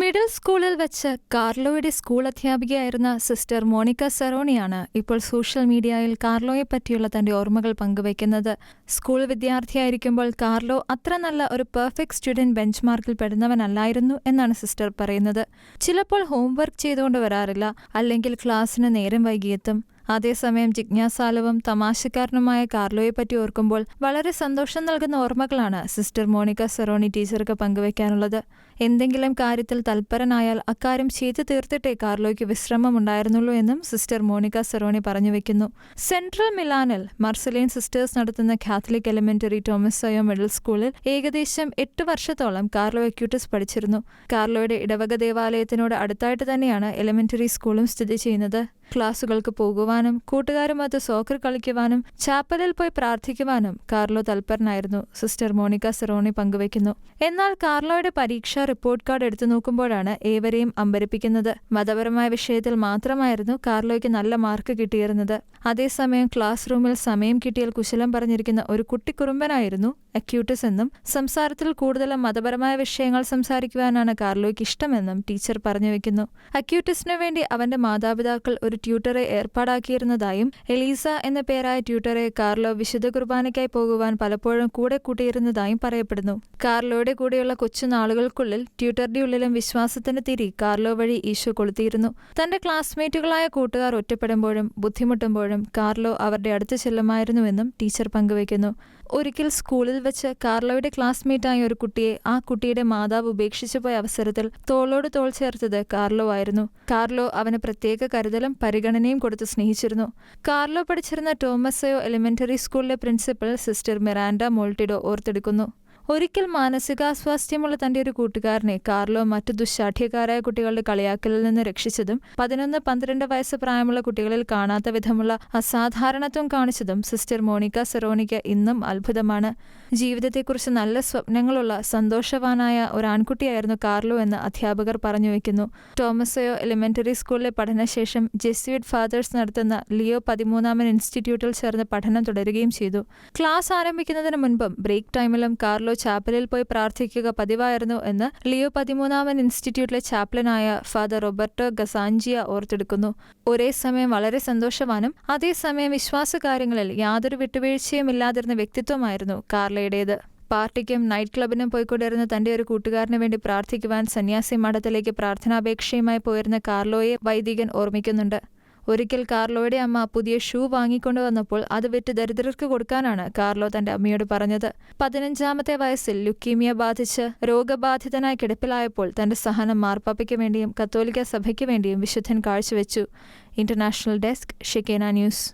Middle സ്കൂളിൽ വെച്ച് കാർലോയുടെ school അധ്യാപികയായിരുന്ന sister Monica സെറോണിയാണ് ഇപ്പോൾ സോഷ്യൽ മീഡിയയിൽ കാർലോയെ പറ്റിയുള്ള തന്റെ ഓർമ്മകൾ പങ്കുവയ്ക്കുന്നത്. സ്കൂൾ വിദ്യാർത്ഥിയായിരിക്കുമ്പോൾ കാർലോ അത്ര നല്ല ഒരു പെർഫെക്റ്റ് സ്റ്റുഡന്റ് ബെഞ്ച്മാർക്കിൽ പെടുന്നവനല്ലായിരുന്നു എന്നാണ് സിസ്റ്റർ പറയുന്നത്. ചിലപ്പോൾ ഹോംവർക്ക് ചെയ്തുകൊണ്ട് വരാറില്ല, അല്ലെങ്കിൽ ക്ലാസ്സിന് നേരം വൈകിയെത്തും. അതേസമയം ജിജ്ഞാസാലുവും തമാശക്കാരനുമായ കാർലോയെപ്പറ്റി ഓർക്കുമ്പോൾ വളരെ സന്തോഷം നൽകുന്ന ഓർമ്മകളാണ് സിസ്റ്റർ മോണിക്ക സെറോണി ടീച്ചർക്ക് പങ്കുവയ്ക്കാനുള്ളത്. എന്തെങ്കിലും കാര്യത്തിൽ തൽപരനായാൽ അക്കാര്യം ചെയ്തു തീർത്തിട്ടേ കാർലോയ്ക്ക് വിശ്രമമുണ്ടായിരുന്നുള്ളൂ എന്നും സിസ്റ്റർ മോണിക്ക സെറോണി പറഞ്ഞുവെക്കുന്നു. സെൻട്രൽ മിലാനിൽ മർസലൈൻ സിസ്റ്റേഴ്സ് നടത്തുന്ന കാത്തലിക് എലിമെന്ററി ടോമസോയോ മിഡിൽ സ്കൂളിൽ ഏകദേശം 8 വർഷത്തോളം കാർലോ അക്യൂട്ടസ് പഠിച്ചിരുന്നു. കാർലോയുടെ ഇടവക ദേവാലയത്തിനോട് അടുത്തായിട്ട് തന്നെയാണ് എലിമെന്ററി സ്കൂളും സ്ഥിതി ചെയ്യുന്നത്. ക്ലാസുകൾക്ക് പോകുവാനും കൂട്ടുകാരുമൊത്ത് സോക്കർ കളിക്കുവാനും ചാപ്പലിൽ പോയി പ്രാർത്ഥിക്കുവാനും കാർലോ തൽപരനായിരുന്നു, സിസ്റ്റർ മോണിക്ക സെറോണി പങ്കുവയ്ക്കുന്നു. എന്നാൽ കാർലോയുടെ പരീക്ഷാ റിപ്പോർട്ട് കാർഡ് എടുത്തു നോക്കുമ്പോഴാണ് ഏവരെയും അമ്പരപ്പിക്കുന്നത്. മതപരമായ വിഷയത്തിൽ മാത്രമായിരുന്നു കാർലോയ്ക്ക് നല്ല മാർക്ക് കിട്ടിയിരുന്നത്. അതേസമയം ക്ലാസ് റൂമിൽ സമയം കിട്ടിയാൽ കുശലം പറഞ്ഞിരിക്കുന്ന ഒരു കുട്ടിക്കുറുമ്പനായിരുന്നു അക്യൂട്ടസ് എന്നും സംസാരത്തിൽ കൂടുതലും മതപരമായ വിഷയങ്ങൾ സംസാരിക്കുവാനാണ് കാർലോയ്ക്ക് ഇഷ്ടമെന്നും ടീച്ചർ പറഞ്ഞുവെക്കുന്നു. അക്യൂട്ടസിനു വേണ്ടി അവന്റെ മാതാപിതാക്കൾ ഒരു ട്യൂട്ടറെ ഏർപ്പാടാക്കിയിരുന്നതായും എലീസ എന്ന പേരായ ട്യൂട്ടറെ കാർലോ വിശുദ്ധ കുർബാനയ്ക്കായി പോകുവാൻ പലപ്പോഴും കൂടെ കൂട്ടിയിരുന്നതായും പറയപ്പെടുന്നു. കാർലോയുടെ കൂടെയുള്ള കൊച്ചുനാളുകൾക്കുള്ളിൽ ട്യൂട്ടറുടെ ഉള്ളിലും വിശ്വാസത്തിന്റെ തിരി കാർലോ വഴി ഈശോ കൊളുത്തിയിരുന്നു. തന്റെ ക്ലാസ്മേറ്റുകളായ കൂട്ടുകാർ ഒറ്റപ്പെടുമ്പോഴും ബുദ്ധിമുട്ടുമ്പോഴും കാർലോ അവരുടെ അടുത്ത് ചെല്ലുമായിരുന്നുവെന്നും ടീച്ചർ പങ്കുവയ്ക്കുന്നു. ഒരിക്കൽ സ്കൂളിൽ വെച്ച് കാർലോയുടെ ക്ലാസ്മേറ്റായ ഒരു കുട്ടിയെ ആ കുട്ടിയുടെ മാതാവ് ഉപേക്ഷിച്ചു പോയ അവസരത്തിൽ തോളോട് തോൾ ചേർത്തത് കാർലോ ആയിരുന്നു. കാർലോ അവന് പ്രത്യേക കരുതലും പരിഗണനയും കൊടുത്ത് സ്നേഹിച്ചിരുന്നു. കാർലോ പഠിച്ചിരുന്ന ടോമസോയോ എലിമെന്ററി സ്കൂളിലെ പ്രിൻസിപ്പൽ സിസ്റ്റർ മിറാൻഡ മോൾട്ടിഡോ ഓർത്തെടുക്കുന്നു. ഒരിക്കൽ മാനസികാസ്വാസ്ഥ്യമുള്ള തന്റെ ഒരു കൂട്ടുകാരനെ കാർലോ മറ്റു ദുശ്ശാഠ്യക്കാരായ കുട്ടികളുടെ കളിയാക്കലിൽ നിന്ന് രക്ഷിച്ചതും 11-12 വയസ്സ് പ്രായമുള്ള കുട്ടികളിൽ കാണാത്ത വിധമുള്ള അസാധാരണത്വം കാണിച്ചതും സിസ്റ്റർ മോണിക്ക സെറോണിക്ക് ഇന്നും അത്ഭുതമാണ്. ജീവിതത്തെക്കുറിച്ച് നല്ല സ്വപ്നങ്ങളുള്ള സന്തോഷവാനായ ഒരു ആൺകുട്ടിയായിരുന്നു കാർലോ എന്ന് അധ്യാപകർ പറഞ്ഞുവെക്കുന്നു. ടോമസോയോ എലിമെന്ററി സ്കൂളിലെ പഠനശേഷം ജെസ്യൂട്ട് ഫാദേഴ്സ് നടത്തുന്ന ലിയോ 13 ഇൻസ്റ്റിറ്റ്യൂട്ടിൽ ചേർന്ന് പഠനം തുടരുകയും ചെയ്തു. ക്ലാസ് ആരംഭിക്കുന്നതിന് മുൻപും ബ്രേക്ക് ടൈമിലും കാർലോ ചാപ്പലിൽ പോയി പ്രാർത്ഥിക്കുക പതിവായിരുന്നു എന്ന് ലിയോ 13 ഇൻസ്റ്റിറ്റ്യൂട്ടിലെ ചാപ്ലനായ ഫാദർ റോബർട്ടോ ഗസാഞ്ചിയ ഓർത്തെടുക്കുന്നു. ഒരേ സമയം വളരെ സന്തോഷവാനും അതേസമയം വിശ്വാസകാര്യങ്ങളിൽ യാതൊരു വിട്ടുവീഴ്ചയും ഇല്ലാതിരുന്ന വ്യക്തിത്വമായിരുന്നു കാർലോയുടേത്. പാർട്ടിക്കും നൈറ്റ് ക്ലബിനും പോയിക്കൊണ്ടിരുന്ന തന്റെ ഒരു കൂട്ടുകാരന് വേണ്ടി പ്രാർത്ഥിക്കുവാൻ സന്യാസി മഠത്തിലേക്ക് പ്രാർത്ഥനാപേക്ഷയുമായി പോയിരുന്ന കാർലോയെ വൈദികൻ ഓർമ്മിക്കുന്നുണ്ട്. ഒരിക്കൽ കാർലോയുടെ അമ്മ പുതിയ ഷൂ വാങ്ങിക്കൊണ്ടുവന്നപ്പോൾ അത് വിറ്റ് ദരിദ്രർക്ക് കൊടുക്കാനാണ് കാർലോ തന്റെ അമ്മയോട് പറഞ്ഞത്. 15-ാമത്തെ വയസ്സിൽ ലുക്കീമിയ ബാധിച്ച് രോഗബാധിതനായി കിടപ്പിലായപ്പോൾ തന്റെ സഹനം മാർപ്പാപ്പയ്ക്ക് വേണ്ടിയും കത്തോലിക്ക സഭയ്ക്ക് വേണ്ടിയും വിശുദ്ധൻ കാഴ്ചവെച്ചു. International desk, Shekinah news.